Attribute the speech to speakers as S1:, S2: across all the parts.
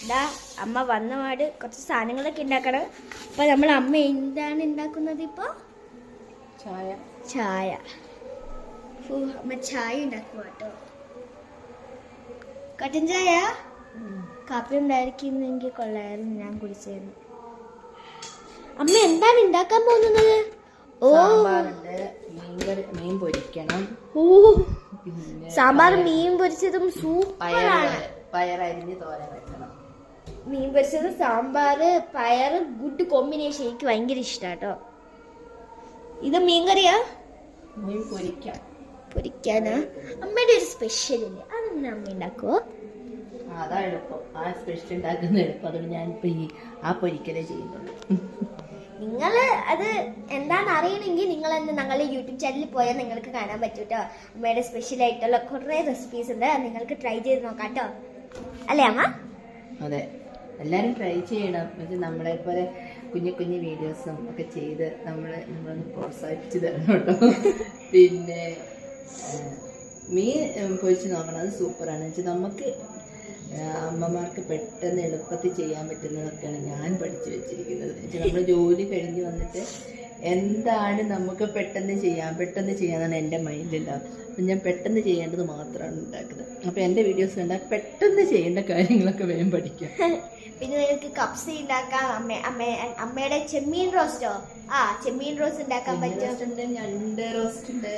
S1: ഇതാ അമ്മ വന്നപാട് കുറച്ച് സാധനങ്ങളൊക്കെ ഉണ്ടാക്കണം. അപ്പൊ നമ്മൾ അമ്മ എന്താണ് ഉണ്ടാക്കുന്നത് ഇപ്പൊ? ചായ. അമ്മ ചായ ഉണ്ടാക്കുക കേട്ടോ. കട്ടൻ ചായ. കാപ്പി ഉണ്ടായിരിക്കുന്നെങ്കിൽ കൊള്ളായിരുന്നു, ഞാൻ കുടിച്ചായിരുന്നു. അമ്മ എന്താണ് ഉണ്ടാക്കാൻ പോകുന്നത്?
S2: മീൻ പൊരിക്കണം.
S1: സാമ്പാർ മീൻ പൊരിച്ചതും സൂപ്പറാണ്.
S2: പയറരിഞ്ഞ് തോരൻ വെക്കണം.
S1: മീൻ പൊരിച്ചത്, സാമ്പാറ്, പയറ്, ഗുഡ് കോമ്പിനേഷൻ. എനിക്ക് ഭയങ്കര ഇഷ്ടാട്ടോ. ഇത് മീൻകറിയാ?
S2: മീൻ
S1: പൊരിക്കാനാ അമ്മയുടെ ഒരു സ്പെഷ്യൽ ഇല്ലേ, അതെങ്ങനെ അമ്മ ഉണ്ടാക്കുവോ?
S2: അതാ എളുപ്പം. ആ സ്പെഷ്യൽ ഉണ്ടാക്കുന്ന എളുപ്പം. അതുകൊണ്ട് ഞാനിപ്പോ ആ പൊരിക്കലേ ചെയ്യുന്നുള്ളൂ.
S1: നിങ്ങൾ അത് എന്താണെന്ന് അറിയണമെങ്കിൽ നിങ്ങൾ ഞങ്ങളുടെ യൂട്യൂബ് ചാനലിൽ പോയാൽ നിങ്ങൾക്ക് കാണാൻ പറ്റും കേട്ടോ. അമ്മയുടെ സ്പെഷ്യൽ ആയിട്ടുള്ള കുറേ റെസിപ്പീസ് ഉണ്ട്, നിങ്ങൾക്ക് ട്രൈ ചെയ്ത് നോക്കാം കേട്ടോ. അല്ലേ അമ്മ?
S2: അതെ, എല്ലാവരും ട്രൈ ചെയ്യണം. പക്ഷെ നമ്മളെ പോലെ കുഞ്ഞു കുഞ്ഞു വീഡിയോസും ഒക്കെ ചെയ്ത് നമ്മളൊന്ന് പ്രോത്സാഹിപ്പിച്ച് തരണം കേട്ടോ. പിന്നെ മീൻ പൊരിച്ച് നോക്കണം, അത് സൂപ്പറാണ്. വെച്ചാൽ നമുക്ക് അമ്മമാർക്ക് പെട്ടെന്ന് എളുപ്പത്തിൽ ചെയ്യാൻ പറ്റുന്നതൊക്കെയാണ് ഞാൻ പഠിച്ചു വെച്ചിരിക്കുന്നത്. വെച്ചാൽ നമ്മൾ ജോലി കഴിഞ്ഞ് വന്നിട്ട് എന്താണ് നമുക്ക് പെട്ടെന്ന് ചെയ്യാന്നാണ് എൻ്റെ മൈൻഡിലുണ്ടാവുക. അപ്പം ഞാൻ പെട്ടെന്ന് ചെയ്യേണ്ടത് മാത്രമാണ് ഉണ്ടാക്കുന്നത്. അപ്പോൾ എൻ്റെ വീഡിയോസ് കണ്ടാൽ പെട്ടെന്ന് ചെയ്യേണ്ട കാര്യങ്ങളൊക്കെ വേഗം പഠിക്കാം.
S1: പിന്നെ നിങ്ങൾക്ക് കപ്സ് ഉണ്ടാക്കാം. അമ്മയുടെ ചെമ്മീൻ റോസ്റ്റോ? ചെമ്മീൻ റോസ്റ്റ് ഉണ്ടാക്കാൻ പറ്റും.
S2: ഞണ്ട് റോസ്റ്റ് ഉണ്ട്.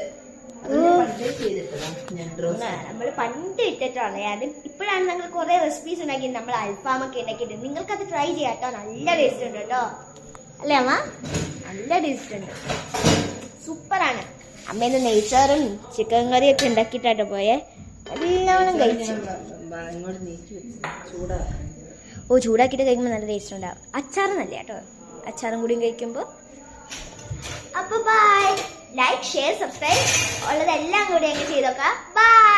S1: നമ്മൾ പണ്ട് ഇട്ടിട്ടാണ് അത്. ഇപ്പോഴാണ് ഞങ്ങൾ കുറെ റെസിപ്പീസ് ഉണ്ടാക്കി. നമ്മൾ അൽഫാമൊക്കെ ഉണ്ടാക്കിയിട്ട് നിങ്ങൾക്ക് അത് ട്രൈ ചെയ്യാം കേട്ടോ. നല്ല ടേസ്റ്റ് ഉണ്ട് കേട്ടോ. അല്ലേ അമ്മ? നല്ല ടേസ്റ്റ് ഉണ്ട്, സൂപ്പറാണ്. അമ്മേന്ന് നെയ്ച്ചോറും ചിക്കൻ കറിയും ഒക്കെ ഉണ്ടാക്കിയിട്ടാട്ടോ പോയേ. എല്ലാവരും കഴിച്ചു. ചൂടാക്കിയിട്ട് കഴിക്കുമ്പോൾ നല്ല ടേസ്റ്റ് ഉണ്ടാവും. അച്ചാറ് നല്ല കേട്ടോ, അച്ചാറും കൂടിയും കഴിക്കുമ്പോൾ. അപ്പോൾ ബൈ. ലൈക്ക്, ഷെയർ, സബ്സ്ക്രൈബ് ഉള്ളതെല്ലാം കൂടി അങ്ങ് ചെയ്തോക്കാം. ബൈ.